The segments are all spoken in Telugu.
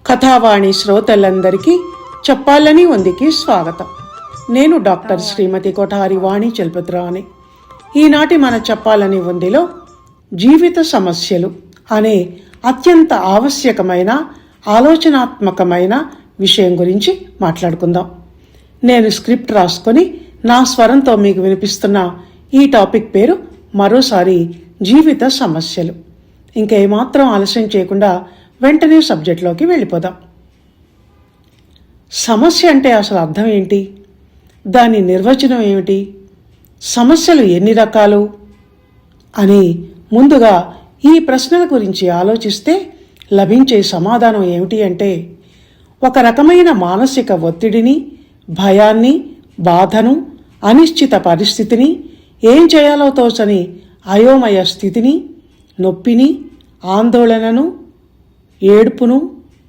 కథావాణి శ్రోతలందరికీ చెప్పాలని ఉందికి స్వాగతం. నేను డాక్టర్ శ్రీమతి కొఠారి వాణి చలపతిరావు. ఈనాటి మన చెప్పాలని ఉందిలో జీవిత సమస్యలు అనే అత్యంత ఆవశ్యకమైన ఆలోచనాత్మకమైన విషయం గురించి మాట్లాడుకుందాం. నేను స్క్రిప్ట్ రాసుకొని నా స్వరంతో మీకు వినిపిస్తున్న ఈ టాపిక్ పేరు మరోసారి జీవిత సమస్యలు. ఇంకేమాత్రం ఆలస్యం చేయకుండా వెంటనే సబ్జెక్ట్లోకి వెళ్ళిపోదాం. సమస్య అంటే అసలు అర్థం ఏంటి? దాని నిర్వచనం ఏమిటి? సమస్యలు ఎన్ని రకాలు అని ముందుగా ఈ ప్రశ్నల గురించి ఆలోచిస్తే లభించే సమాధానం ఏమిటి అంటే, ఒక రకమైన మానసిక ఒత్తిడిని, భయాన్ని, బాధను, అనిశ్చిత పరిస్థితిని, ఏం చేయాలో తోచని అయోమయ స్థితిని, నొప్పిని, ఆందోళనను, ఏడుపును,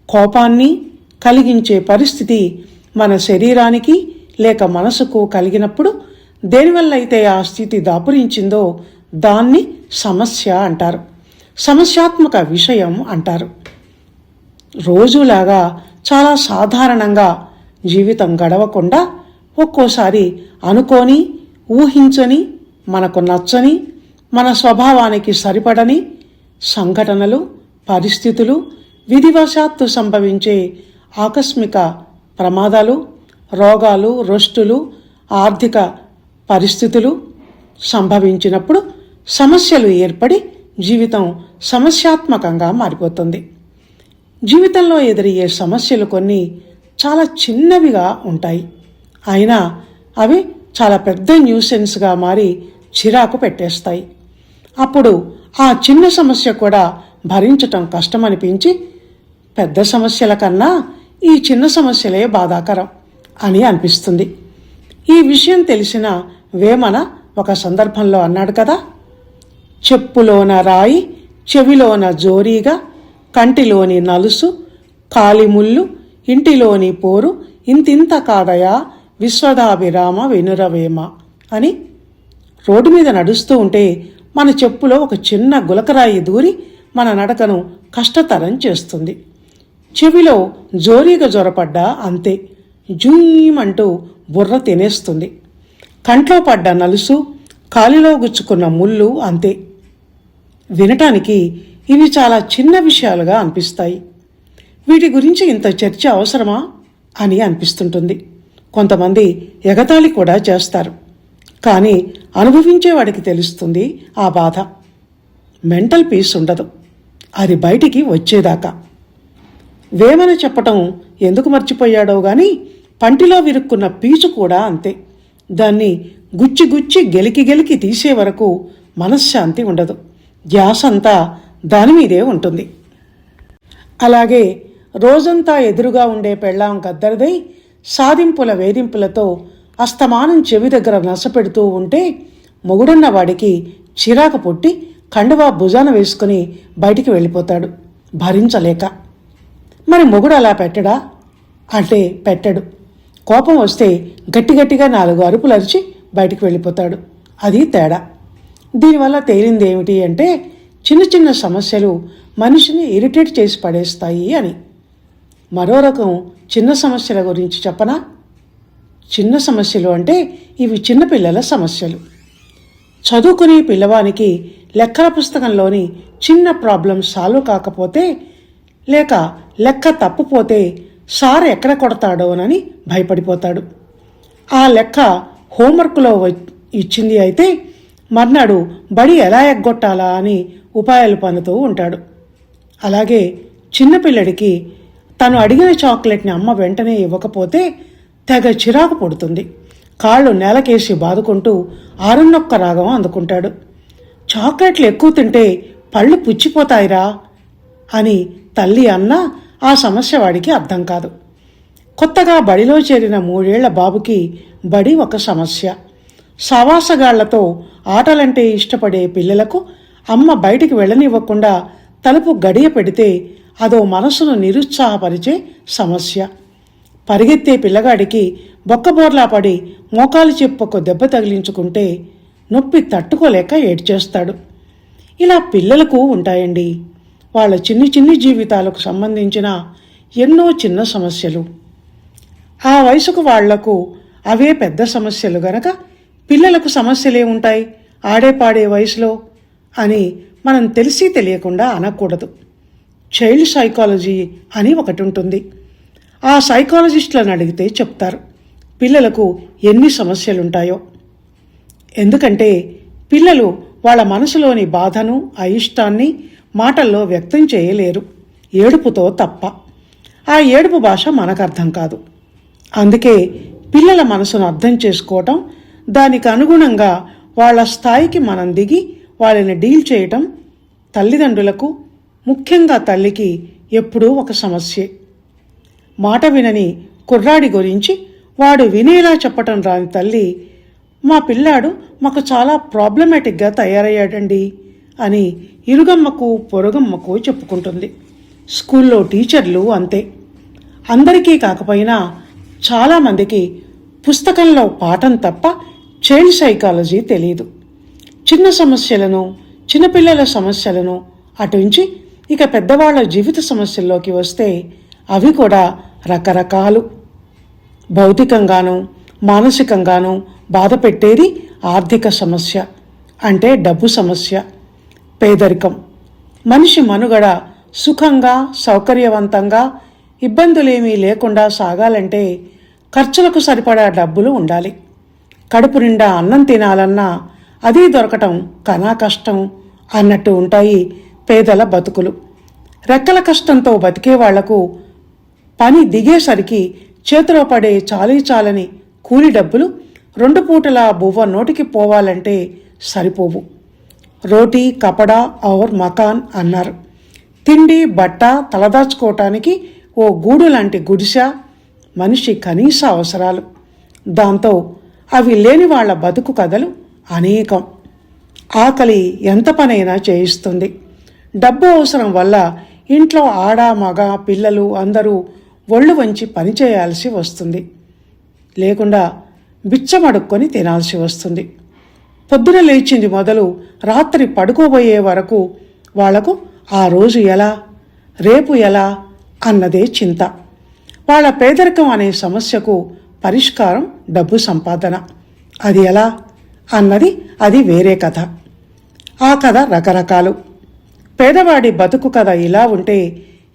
కోపాన్ని కలిగించే పరిస్థితి మన శరీరానికి లేక మనసుకు కలిగినప్పుడు దేనివల్ల అయితే ఆ స్థితి దాపురించిందో దాన్ని సమస్య అంటారు, సమస్యాత్మక విషయం అంటారు. రోజులాగా చాలా సాధారణంగా జీవితం గడవకుండా ఒక్కోసారి అనుకోని, ఊహించని, మనకు నచ్చని, మన స్వభావానికి సరిపడని సంఘటనలు, పరిస్థితులు, విధివశాత్తు సంభవించే ఆకస్మిక ప్రమాదాలు, రోగాలు, రొస్టులు, ఆర్థిక పరిస్థితులు సంభవించినప్పుడు సమస్యలు ఏర్పడి జీవితం సమస్యాత్మకంగా మారిపోతుంది. జీవితంలో ఎదురయ్యే సమస్యలు కొన్ని చాలా చిన్నవిగా ఉంటాయి, అయినా అవి చాలా పెద్ద న్యూసెన్స్గా మారి చిరాకు పెట్టేస్తాయి. అప్పుడు ఆ చిన్న సమస్య కూడా భరించటం కష్టమనిపించి పెద్ద సమస్యల కన్నా ఈ చిన్న సమస్యలే బాధాకరం అని అనిపిస్తుంది. ఈ విషయం తెలిసిన వేమన ఒక సందర్భంలో అన్నాడు కదా, చెప్పులోన రాయి చెవిలోన జోరీగా, కంటిలోని నలుసు కాలిముళ్ళు, ఇంటిలోని పోరు ఇంతింత కాదయా విశ్వదాభిరామ వినురవేమ అని. రోడ్డు మీద నడుస్తూ ఉంటే మన చెప్పులో ఒక చిన్న గులకరాయి దూరి మన నడకను కష్టతరం చేస్తుంది. చెవిలో జోరీగా జ్వరపడ్డా అంతే, జూయమంటూ బుర్ర తినేస్తుంది. కంట్లో పడ్డ నలుసు, కాలిలో గుచ్చుకున్న ముళ్ళు అంతే. వినటానికి ఇవి చాలా చిన్న విషయాలుగా అనిపిస్తాయి. వీటి గురించి ఇంత చర్చ అవసరమా అని అనిపిస్తుంటుంది. కొంతమంది ఎగతాళి కూడా చేస్తారు. కానీ అనుభవించేవాడికి తెలుస్తుంది ఆ బాధ. మెంటల్ పీస్ ఉండదు అది బయటికి వచ్చేదాకా. వేమన చెప్పటం ఎందుకు మర్చిపోయాడో గాని పంటిలో విరుక్కున్న పీచు కూడా అంతే. దాన్ని గుచ్చి గుచ్చి గెలికి తీసే వరకు మనశ్శాంతి ఉండదు, ధ్యాసంతా దానిమీదే ఉంటుంది. అలాగే రోజంతా ఎదురుగా ఉండే పెళ్ళాం గద్దరిదై సాధింపుల వేధింపులతో అస్తమానం చెవి దగ్గర నసపెడుతూ ఉంటే మొగుడున్న వాడికి చిరాకు పుట్టి కండువా భుజాన వేసుకుని బయటికి వెళ్ళిపోతాడు భరించలేక. మరి మొగుడు అలా పెట్టడా అంటే పెట్టడు. కోపం వస్తే గట్టిగా 4 అరుపులు అరిచి బయటికి వెళ్ళిపోతాడు. అది తేడా. దీనివల్ల తేలింది ఏమిటి అంటే, చిన్న చిన్న సమస్యలు మనిషిని ఇరిటేట్ చేసి పడేస్తాయి అని. మరో రకం చిన్న సమస్యల గురించి చెప్పనా? చిన్న సమస్యలు అంటే ఇవి చిన్నపిల్లల సమస్యలు. చదువుకునే పిల్లవానికి లెక్కల పుస్తకంలోని చిన్న ప్రాబ్లం సాల్వ్ కాకపోతే లేక లెక్క తప్పుపోతే సార్ ఎక్కడ కొడతాడోనని భయపడిపోతాడు. ఆ లెక్క హోంవర్క్లో ఇచ్చింది అయితే మర్నాడు బడి ఎలా ఎగ్గొట్టాలా అని ఉపాయాలు పన్నుతూ ఉంటాడు. అలాగే చిన్నపిల్లడికి తను అడిగిన చాక్లెట్ని అమ్మ వెంటనే ఇవ్వకపోతే తెగ చిరాకు పుడుతుంది. కాళ్ళు నేలకేసి బాదుకుంటూ 6 రాగం అందుకుంటాడు. చాక్లెట్లు ఎక్కువ తింటే పళ్ళు పుచ్చిపోతాయిరా అని తల్లి అన్నా ఆ సమస్య వాడికి అర్థం కాదు. కొత్తగా బడిలో చేరిన 3 ఏళ్ల బాబుకి బడి ఒక సమస్య. సావాసగాళ్లతో ఆటలంటే ఇష్టపడే పిల్లలకు అమ్మ బయటికి వెళ్ళనివ్వకుండా తలుపు గడియ పెడితే అదో మనసును నిరుత్సాహపరిచే సమస్య. పరిగెత్తే పిల్లగాడికి బొక్కబోర్లా పడి మోకాలు చెప్పుకు దెబ్బ తగిలించుకుంటే నొప్పి తట్టుకోలేక ఏడ్చేస్తాడు. ఇలా పిల్లలకు ఉంటాయండి. వాళ్ళ చిన్ని చిన్ని జీవితాలకు సంబంధించిన ఎన్నో చిన్న సమస్యలు. ఆ వయసుకు వాళ్లకు అవే పెద్ద సమస్యలు గనక పిల్లలకు సమస్యలే ఉంటాయి ఆడేపాడే వయసులో అని మనం తెలిసి తెలియకుండా అనకూడదు. చైల్డ్ సైకాలజీ అని ఒకటి ఉంటుంది. ఆ సైకాలజిస్టులను అడిగితే చెప్తారు పిల్లలకు ఎన్ని సమస్యలుంటాయో. ఎందుకంటే పిల్లలు వాళ్ళ మనసులోని బాధను అయిష్టాన్ని మాటల్లో వ్యక్తం చేయలేరు, ఏడుపుతో తప్ప. ఆ ఏడుపు భాష మనకు అర్థం కాదు. అందుకే పిల్లల మనసును అర్థం చేసుకోవటం, దానికి అనుగుణంగా వాళ్ళ స్థాయికి మనం దిగి వాళ్ళని డీల్ చేయటం తల్లిదండ్రులకు, ముఖ్యంగా తల్లికి ఎప్పుడూ ఒక సమస్యే. మాట వినని కుర్రాడి గురించి వాడు వినేలా చెప్పటం రాని తల్లి, మా పిల్లాడు మాకు చాలా ప్రాబ్లమాటిక్గా తయారయ్యాడండి అని ఇరుగమ్మకు పొరుగమ్మకు చెప్పుకుంటుంది. స్కూల్లో టీచర్లు అంతే. అందరికీ కాకపోయినా చాలామందికి పుస్తకంలో పాఠం తప్ప చైల్డ్ సైకాలజీ తెలియదు. చిన్న సమస్యలను, చిన్నపిల్లల సమస్యలను అటుంచి ఇక పెద్దవాళ్ల జీవిత సమస్యల్లోకి వస్తే అవి కూడా రకరకాలు. భౌతికంగానూ మానసికంగానూ బాధ పెట్టేది ఆర్థిక సమస్య, అంటే డబ్బు సమస్య, పేదరికం. మనిషి మనుగడ సుఖంగా సౌకర్యవంతంగా ఇబ్బందులేమీ లేకుండా సాగాలంటే ఖర్చులకు సరిపడా డబ్బులు ఉండాలి. కడుపు నిండా అన్నం తినాలన్నా అది దొరకటం కనా కష్టం అన్నట్టు ఉంటాయి పేదల బతుకులు. రెక్కల కష్టంతో బతికే వాళ్లకు పని దిగేసరికి చేతిలో పడే చాలని కూలి డబ్బులు 2 పూటల బువ్వ నోటికి పోవాలంటే సరిపోవు. రోటీ కపడా ఔర్ మకాన్ అన్నారు. తిండి బట్ట తలదాచుకోవటానికి ఓ గూడు లాంటి గుడిసె మనిషి కనీస అవసరాలు. దాంతో అవి లేని వాళ్ల బతుకు కథలు అనేకం. ఆకలి ఎంత పనైనా చేయిస్తుంది. డబ్బు అవసరం వల్ల ఇంట్లో ఆడ మగ పిల్లలు అందరూ ఒళ్ళు వంచి పనిచేయాల్సి వస్తుంది. లేకుండా బిచ్చమడుక్కొని తినాల్సి వస్తుంది. పొద్దున లేచింది మొదలు రాత్రి పడుకోబోయే వరకు వాళ్లకు ఆ రోజు ఎలా, రేపు ఎలా అన్నదే చింత. వాళ్ళ పేదరికం అనే సమస్యకు పరిష్కారం డబ్బు సంపాదన. అది ఎలా అన్నది అది వేరే కథ. ఆ కథ రకరకాలు. పేదవాడి బతుకు కథ ఇలా ఉంటే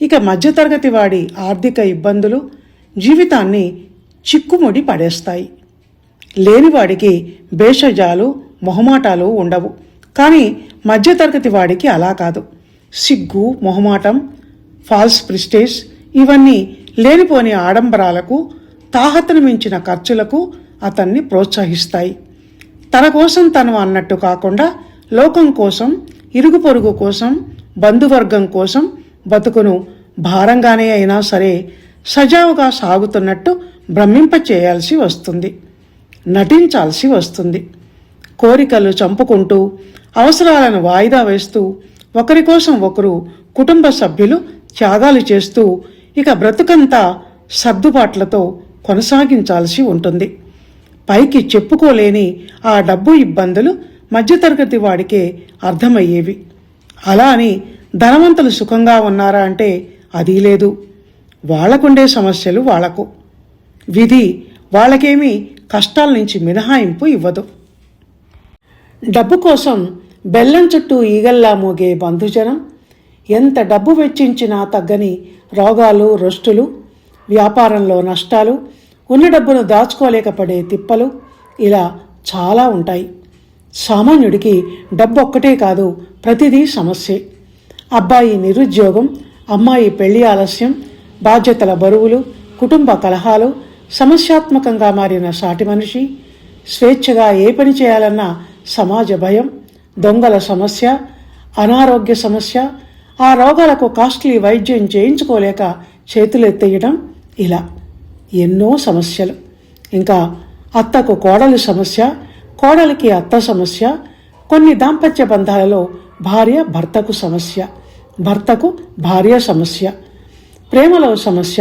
ఇక మధ్యతరగతి వాడి ఆర్థిక ఇబ్బందులు జీవితాన్ని చిక్కుముడి పడేస్తాయి. లేనివాడికి భేషజాలు మొహమాటాలు ఉండవు. కానీ మధ్యతరగతి వాడికి అలా కాదు. సిగ్గు, మొహమాటం, ఫాల్స్ ప్రిస్టేజ్ ఇవన్నీ లేనిపోని ఆడంబరాలకు, తాహతను మించిన ఖర్చులకు అతన్ని ప్రోత్సహిస్తాయి. తన కోసం తను అన్నట్టు కాకుండా లోకం కోసం, ఇరుగు పొరుగు కోసం, బంధువర్గం కోసం బతుకును భారంగానే అయినా సరే సజావుగా సాగుతున్నట్టు భ్రమింప చేయాల్సి వస్తుంది, నటించాల్సి వస్తుంది. కోరికలు చంపుకుంటూ, అవసరాలను వాయిదా వేస్తూ, ఒకరి కోసం ఒకరు కుటుంబ సభ్యులు త్యాగాలు చేస్తూ ఇక బ్రతుకంతా సర్దుబాట్లతో కొనసాగించాల్సి ఉంటుంది. పైకి చెప్పుకోలేని ఆ డబ్బు ఇబ్బందులు మధ్యతరగతి వాడికే అర్థమయ్యేవి. అలా అని ధనవంతులు సుఖంగా ఉన్నారా అంటే అదీ లేదు. వాళ్లకుండే సమస్యలు వాళ్లకు. విధి వాళ్ళకేమీ కష్టాల నుంచి మినహాయింపు ఇవ్వదు. డబ్బు కోసం బెల్లం చుట్టూ ఈగల్లా మోగే బంధుజనం, ఎంత డబ్బు వెచ్చించినా తగ్గని రోగాలు, రొస్టులు, వ్యాపారంలో నష్టాలు, ఉన్న డబ్బును దాచుకోలేకపడే తిప్పలు, ఇలా చాలా ఉంటాయి. సామాన్యుడికి డబ్బు ఒక్కటే కాదు, ప్రతిదీ సమస్యే. అబ్బాయి నిరుద్యోగం, అమ్మాయి పెళ్లి ఆలస్యం, బాధ్యతల బరువులు, కుటుంబ కలహాలు, సమస్యాత్మకంగా మారిన సాటి మనిషి, స్వేచ్ఛగా ఏ పని చేయాలన్నా సమాజ భయం, దొంగల సమస్య, అనారోగ్య సమస్య, ఆ రోగాలకు కాస్ట్లీ వైద్యం చేయించుకోలేక చేతులెత్తేయడం, ఇలా ఎన్నో సమస్యలు. ఇంకా అత్తకు కోడలు సమస్య, కోడలికి అత్త సమస్య, కొన్ని దాంపత్య బంధాలలో భార్య భర్తకు సమస్య, భర్తకు భార్య సమస్య, ప్రేమలో సమస్య,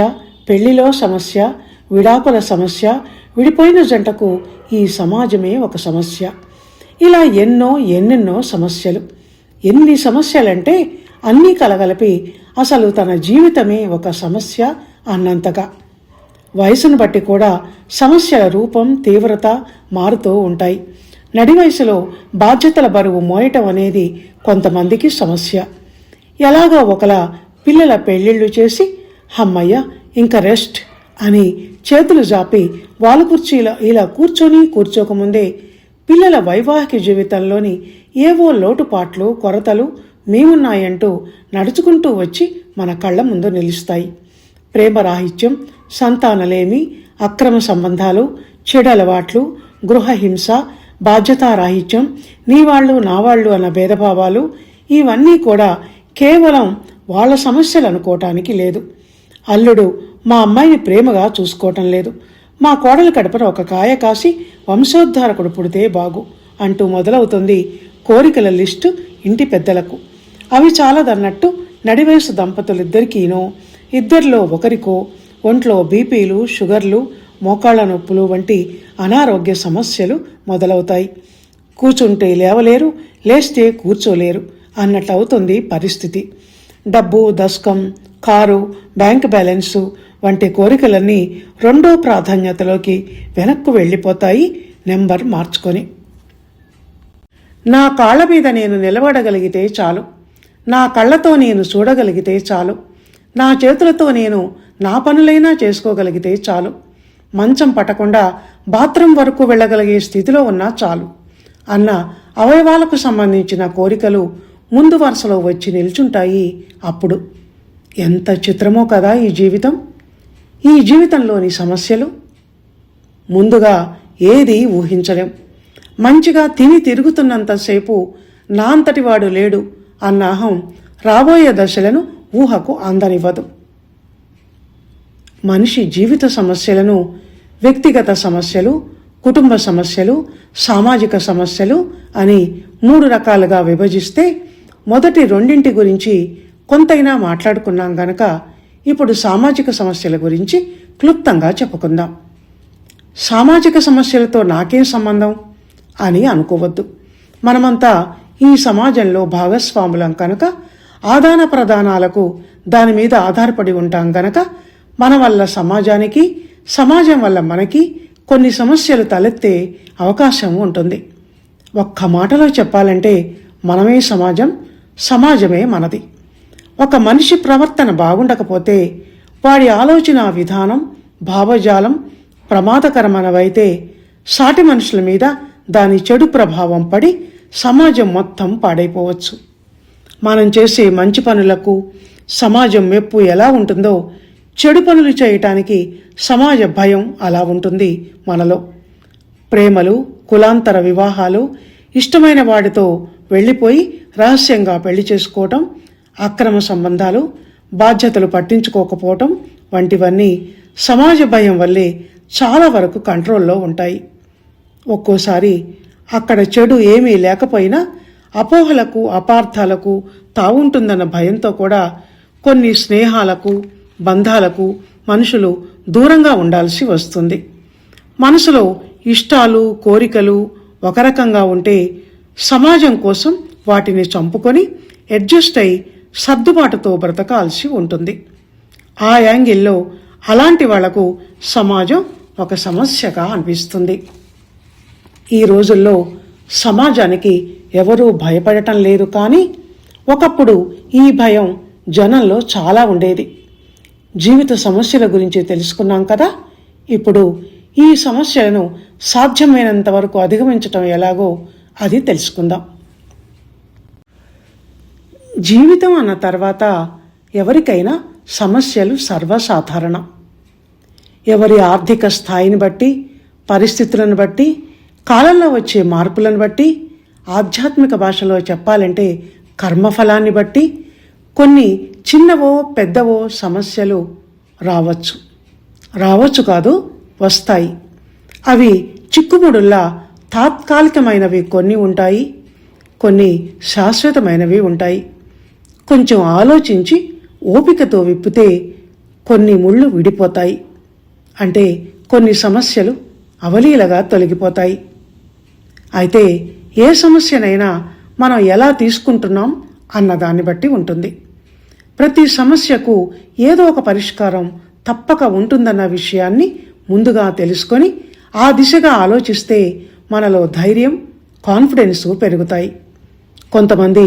పెళ్లిలో సమస్య, విడాకుల సమస్య, విడిపోయిన జంటకు ఈ సమాజమే ఒక సమస్య. ఇలా ఎన్నెన్నో సమస్యలు. ఎన్ని సమస్యలంటే అన్నీ కలగలిపి అసలు తన జీవితమే ఒక సమస్య అన్నంతగా. వయసును బట్టి కూడా సమస్యల రూపం, తీవ్రత మారుతూ ఉంటాయి. నడి వయసులో బాధ్యతల బరువు మోయటం అనేది కొంతమందికి సమస్య. ఎలాగో ఒకలా పిల్లల పెళ్లిళ్లు చేసి హమ్మయ్య ఇంక రెస్ట్ అని చేతులు జాపి వాలు కుర్చీలో ఇలా కూర్చోకముందే పిల్లల వైవాహిక జీవితంలోని ఏవో లోటుపాట్లు, కొరతలు మేమున్నాయంటూ నడుచుకుంటూ వచ్చి మన కళ్ల ముందు నిలుస్తాయి. ప్రేమరాహిత్యం, సంతానలేమి, అక్రమ సంబంధాలు, చెడలవాట్లు, గృహహింస, బాధ్యతారాహిత్యం, నీవాళ్లు నావాళ్లు అన్న భేదభావాలు ఇవన్నీ కూడా కేవలం వాళ్ల సమస్యలు అనుకోవటానికి లేదు. అల్లుడు మా అమ్మాయిని ప్రేమగా చూసుకోవటం లేదు, మా కోడలు కడపన ఒక కాయ కాసి వంశోద్ధారకుడు పుడితే బాగు అంటూ మొదలవుతుంది కోరికల లిస్టు ఇంటి పెద్దలకు. అవి చాలదన్నట్టు నడివయసు దంపతులిద్దరికీనో, ఇద్దరిలో ఒకరికో ఒంట్లో బీపీలు, షుగర్లు, మోకాళ్ల నొప్పులు వంటి అనారోగ్య సమస్యలు మొదలవుతాయి. కూర్చుంటే లేవలేరు, లేస్తే కూర్చోలేరు అన్నట్లవుతుంది పరిస్థితి. డబ్బు, దశకం, కారు, బ్యాంక్ బ్యాలెన్సు వంటి కోరికలన్నీ రెండో ప్రాధాన్యతలోకి వెనక్కు వెళ్ళిపోతాయి నెంబర్ మార్చుకొని. నా కాళ్ల మీద నేను నిలబడగలిగితే చాలు, నా కళ్ళతో నేను చూడగలిగితే చాలు, నా చేతులతో నేను నా పనులైనా చేసుకోగలిగితే చాలు, మంచం పట్టకుండా బాత్రూం వరకు వెళ్ళగలిగే స్థితిలో ఉన్నా చాలు అన్న అవయవాలకు సంబంధించిన కోరికలు ముందు వరుసలో వచ్చి నిల్చుంటాయి. అప్పుడు ఎంత చిత్రమో కదా ఈ జీవితం. ఈ జీవితంలోని సమస్యలు ముందుగా ఏది ఊహించలేం. మంచిగా తిని తిరుగుతున్నంతసేపు నా అంతటివాడు లేడు అన్న అహం రాబోయే దశలను ఊహకు అందనివ్వదు. మనిషి జీవిత సమస్యలను వ్యక్తిగత సమస్యలు, కుటుంబ సమస్యలు, సామాజిక సమస్యలు అని 3 రకాలుగా విభజిస్తే మొదటి రెండింటి గురించి కొంతైనా మాట్లాడుకున్నాం గనక ఇప్పుడు సామాజిక సమస్యల గురించి క్లుప్తంగా చెప్పుకుందాం. సామాజిక సమస్యలతో నాకేం సంబంధం అని అనుకోవద్దు. మనమంతా ఈ సమాజంలో భాగస్వాములం కనుక ఆదాన ప్రదానాలకు దాని మీద ఆధారపడి ఉంటాం గనక మన వల్ల సమాజానికి, సమాజం వల్ల మనకి కొన్ని సమస్యలు తలెత్తే అవకాశం ఉంటుంది. ఒక్క మాటలో చెప్పాలంటే మనమే సమాజం, సమాజమే మనది. ఒక మనిషి ప్రవర్తన బాగుండకపోతే వాడి ఆలోచన విధానం, భావజాలం ప్రమాదకరమైనవైతే సాటి మనుషుల మీద దాని చెడు ప్రభావం పడి సమాజం మొత్తం పాడైపోవచ్చు. మనం చేసే మంచి పనులకు సమాజం మెప్పు ఎలా ఉంటుందో చెడు పనులు చేయటానికి సమాజ భయం అలా ఉంటుంది మనలో. ప్రేమలు, కులాంతర వివాహాలు, ఇష్టమైన వాడితో వెళ్ళిపోయి రహస్యంగా పెళ్లి చేసుకోవటం, అక్రమ సంబంధాలు, బాధ్యతలు పట్టించుకోకపోవటం వంటివన్నీ సమాజ భయం వల్లే చాలా వరకు కంట్రోల్లో ఉంటాయి. ఒక్కోసారి అక్కడ చెడు ఏమీ లేకపోయినా అపోహలకు, అపార్థాలకు తావుంటుందన్న భయంతో కూడా కొన్ని స్నేహాలకు, బంధాలకు మనుషులు దూరంగా ఉండాల్సి వస్తుంది. మనసులో ఇష్టాలు, కోరికలు ఒక రకంగా ఉంటే సమాజం కోసం వాటిని చంపుకొని అడ్జస్ట్ అయి సర్దుబాటుతో బ్రతకాల్సి ఉంటుంది. ఆ యాంగిల్లో అలాంటి వాళ్లకు సమాజం ఒక సమస్యగా అనిపిస్తుంది. ఈ రోజుల్లో సమాజానికి ఎవరూ భయపడటం లేదు, కానీ ఒకప్పుడు ఈ భయం జనంలో చాలా ఉండేది. జీవిత సమస్యల గురించి తెలుసుకున్నాం కదా, ఇప్పుడు ఈ సమస్యలను సాధ్యమైనంత వరకు అధిగమించటం ఎలాగో అది తెలుసుకుందాం. జీవితం అన్న తర్వాత ఎవరికైనా సమస్యలు సర్వసాధారణం. ఎవరి ఆర్థిక స్థాయిని బట్టి, పరిస్థితులను బట్టి, కాలంలో వచ్చే మార్పులను బట్టి, ఆధ్యాత్మిక భాషలో చెప్పాలంటే కర్మఫలాన్ని బట్టి కొన్ని చిన్నవో పెద్దవో సమస్యలు రావచ్చు కాదు, వస్తాయి. అవి చిక్కుముడుల్లా తాత్కాలికమైనవి కొన్ని ఉంటాయి, కొన్ని శాశ్వతమైనవి ఉంటాయి. కొంచెం ఆలోచించి ఓపికతో విప్పితే కొన్ని ముళ్ళు విడిపోతాయి. అంటే కొన్ని సమస్యలు అవలీలగా తొలగిపోతాయి. అయితే ఏ సమస్యనైనా మనం ఎలా తీసుకుంటున్నాం అన్నదాన్ని బట్టి ఉంటుంది. ప్రతి సమస్యకు ఏదో ఒక పరిష్కారం తప్పక ఉంటుందన్న విషయాన్ని ముందుగా తెలుసుకొని ఆ దిశగా ఆలోచిస్తే మనలో ధైర్యం, కాన్ఫిడెన్స్ పెరుగుతాయి. కొంతమంది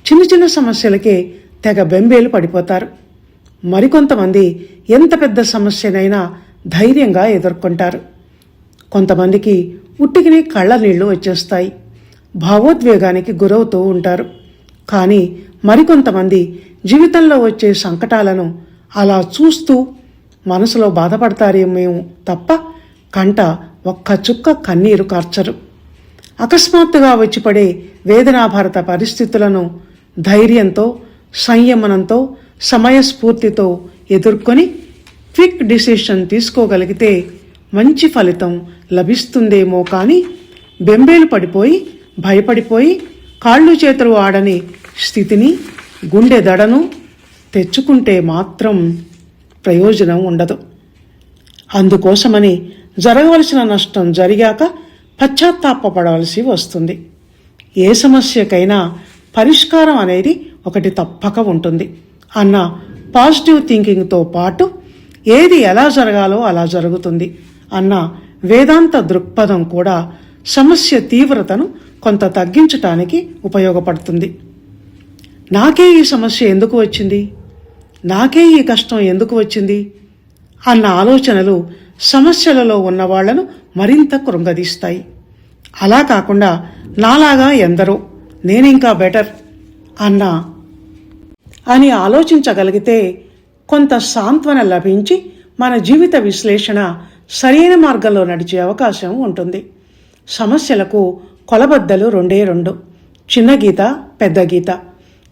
చిన్న చిన్న సమస్యలకే తెగ బెంబేలు పడిపోతారు. మరికొంతమంది ఎంత పెద్ద సమస్యనైనా ధైర్యంగా ఎదుర్కొంటారు. కొంతమందికి ఉట్టికినే కళ్ళ నీళ్లు వచ్చేస్తాయి, భావోద్వేగానికి గురవుతూ ఉంటారు. కానీ మరికొంతమంది జీవితంలో వచ్చే సంకటాలను అలా చూస్తూ మనసులో బాధపడతారేమో తప్ప కంట ఒక్క చుక్క కన్నీరు కార్చరు. అకస్మాత్తుగా వచ్చిపడే వేదనాభరిత పరిస్థితులను ధైర్యంతో, సంయమనంతో, సమయస్ఫూర్తితో ఎదుర్కొని క్విక్ డిసిషన్ తీసుకోగలిగితే మంచి ఫలితం లభిస్తుందేమో. కానీ బెంబేలు పడిపోయి, భయపడిపోయి, కాళ్ళు చేతులు ఆడని స్థితిని, గుండె దడను తెచ్చుకుంటే మాత్రం ప్రయోజనం ఉండదు. అందుకోసమని జరగవలసిన నష్టం జరిగాక పశ్చాత్తాపపడవలసి వస్తుంది. ఏ సమస్యకైనా పరిష్కారం అనేది ఒకటి తప్పక ఉంటుంది అన్న పాజిటివ్ థింకింగ్తో పాటు ఏది ఎలా జరగాలో అలా జరుగుతుంది అన్న వేదాంత దృక్పథం కూడా సమస్య తీవ్రతను కొంత తగ్గించటానికి ఉపయోగపడుతుంది. నాకే ఈ సమస్య ఎందుకు వచ్చింది, నాకే ఈ కష్టం ఎందుకు వచ్చింది అన్న ఆలోచనలు సమస్యలలో ఉన్నవాళ్లను మరింత కృంగదీస్తాయి. అలా కాకుండా నాలాగా ఎందరో, నేనింకా బెటర్ అని ఆలోచించగలిగితే కొంత సాంత్వన లభించి మన జీవిత విశ్లేషణ సరైన మార్గంలో నడిచే అవకాశం ఉంటుంది. సమస్యలకు కొలబద్దలు రెండే రెండు, చిన్న గీత, పెద్ద గీత.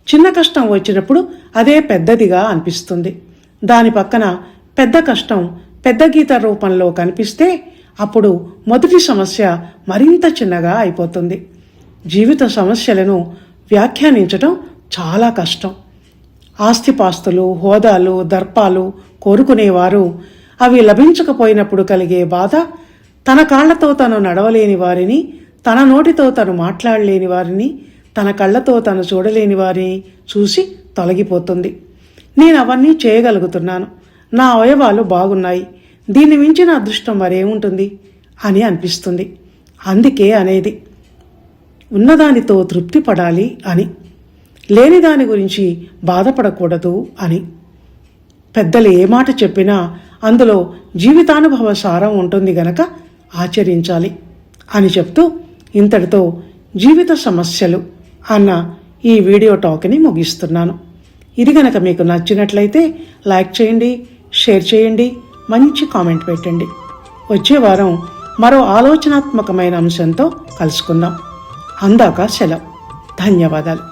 చిన్న కష్టం వచ్చినప్పుడు అదే పెద్దదిగా అనిపిస్తుంది. దాని పక్కన పెద్ద కష్టం పెద్ద గీత రూపంలో కనిపిస్తే అప్పుడు మొదటి సమస్య మరింత చిన్నగా అయిపోతుంది. జీవిత సమస్యలను వ్యాఖ్యానించటం చాలా కష్టం. ఆస్తిపాస్తులు, హోదాలు, దర్పాలు కోరుకునేవారు అవి లభించకపోయినప్పుడు కలిగే బాధ, తన కాళ్లతో తను నడవలేని వారిని, తన నోటితో తను మాట్లాడలేని వారిని, తన కళ్ళతో తను చూడలేని వారిని చూసి తొలగిపోతుంది. నేను అవన్నీ చేయగలుగుతున్నాను, నా అవయవాలు బాగున్నాయి, దీన్ని మించిన అదృష్టం మరేముంటుంది అని అనిపిస్తుంది. అందుకే అనేది ఉన్నదానితో తృప్తి పడాలి అని, లేని దాని గురించి బాధపడకూడదు అని. పెద్దలు ఏ మాట చెప్పినా అందులో జీవితానుభవ సారం ఉంటుంది గనక ఆచరించాలి అని చెప్తూ ఇంతటితో జీవిత సమస్యలు అన్న ఈ వీడియో టాక్ని ముగిస్తున్నాను. ఇది గనక మీకు నచ్చినట్లయితే లైక్ చేయండి, షేర్ చేయండి, మంచి కామెంట్ పెట్టండి. వచ్చే వారం మరో ఆలోచనాత్మకమైన అంశంతో కలుసుకుందాం. అందాక సెలవు. ధన్యవాదాలు.